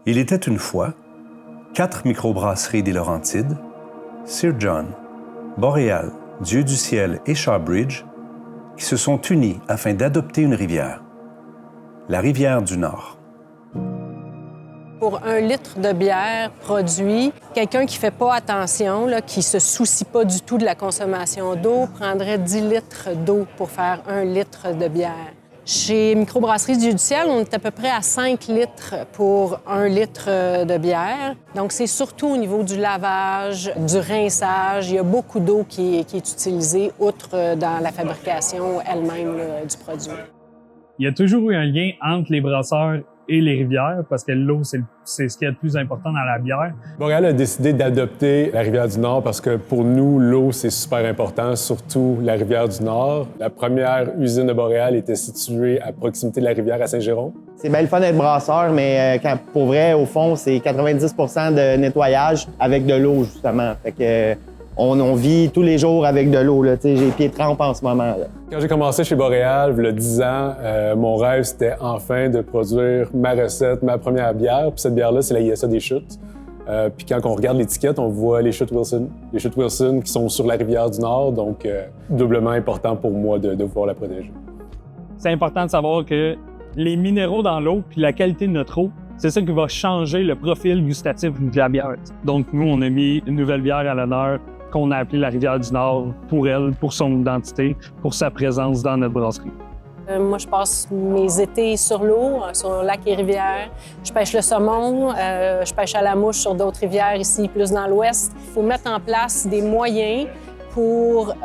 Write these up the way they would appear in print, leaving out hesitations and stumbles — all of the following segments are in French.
Il était une fois 4 microbrasseries des Laurentides, Sir John, Boréal, Dieu du ciel et Shawbridge, qui se sont unies afin d'adopter une rivière, la rivière du Nord. Pour 1 litre de bière produit, quelqu'un qui ne fait pas attention, qui ne se soucie pas du tout de la consommation d'eau, prendrait 10 litres d'eau pour faire 1 litre de bière. Chez Microbrasserie Dieu du ciel, on est à peu près à 5 litres pour 1 litre de bière. Donc, c'est surtout au niveau du lavage, du rinçage. Il y a beaucoup d'eau qui est utilisée, outre dans la fabrication elle-même du produit. Il y a toujours eu un lien entre les brasseurs et les rivières, parce que l'eau, c'est ce qui est le plus important dans la bière. Boréal a décidé d'adopter la rivière du Nord parce que pour nous, l'eau, c'est super important, surtout la rivière du Nord. La première usine de Boréal était située à proximité de la rivière à Saint-Jérôme. C'est bien le fun d'être brasseur, mais pour vrai, au fond, c'est 90 de nettoyage avec de l'eau, justement. Fait que on vit tous les jours avec de l'eau. J'ai les pieds trempes en ce moment. Là. Quand j'ai commencé chez Boréal, il y a 10 ans, mon rêve, c'était enfin de produire ma recette, ma première bière. Puis cette bière-là, c'est la ISA des chutes. Puis quand on regarde l'étiquette, on voit les chutes Wilson. Les chutes Wilson qui sont sur la rivière du Nord, donc doublement important pour moi de pouvoir la protéger. C'est important de savoir que les minéraux dans l'eau puis la qualité de notre eau, c'est ça qui va changer le profil gustatif de la bière. Donc nous, on a mis une nouvelle bière à l'honneur qu'on a appelée la rivière du Nord pour elle, pour son identité, pour sa présence dans notre brasserie. Moi, je passe mes étés sur l'eau, sur lac et rivière. Je pêche le saumon, je pêche à la mouche sur d'autres rivières ici, plus dans l'ouest. Il faut mettre en place des moyens pour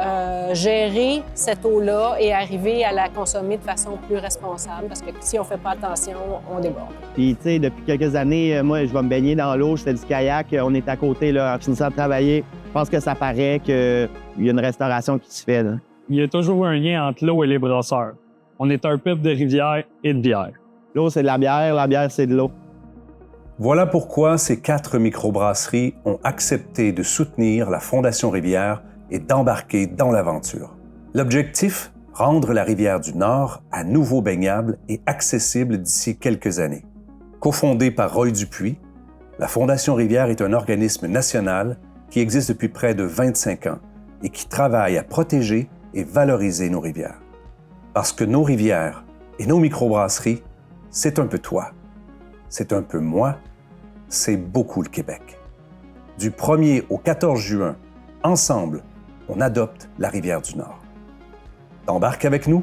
gérer cette eau-là et arriver à la consommer de façon plus responsable, parce que si on ne fait pas attention, on déborde. Puis, tu sais, depuis quelques années, moi, je vais me baigner dans l'eau, je fais du kayak, on est à côté, là, en finissant de travailler. Je pense que ça paraît qu'il y a une restauration qui se fait, là. Il y a toujours un lien entre l'eau et les brasseurs. On est un peuple de rivière et de bière. L'eau, c'est de la bière, c'est de l'eau. Voilà pourquoi ces 4 microbrasseries ont accepté de soutenir la Fondation Rivière et d'embarquer dans l'aventure. L'objectif, rendre la rivière du Nord à nouveau baignable et accessible d'ici quelques années. Cofondée par Roy Dupuis, la Fondation Rivière est un organisme national qui existe depuis près de 25 ans et qui travaille à protéger et valoriser nos rivières. Parce que nos rivières et nos microbrasseries, c'est un peu toi, c'est un peu moi, c'est beaucoup le Québec. Du 1er au 14 juin, ensemble, on adopte la rivière du Nord. T'embarques avec nous?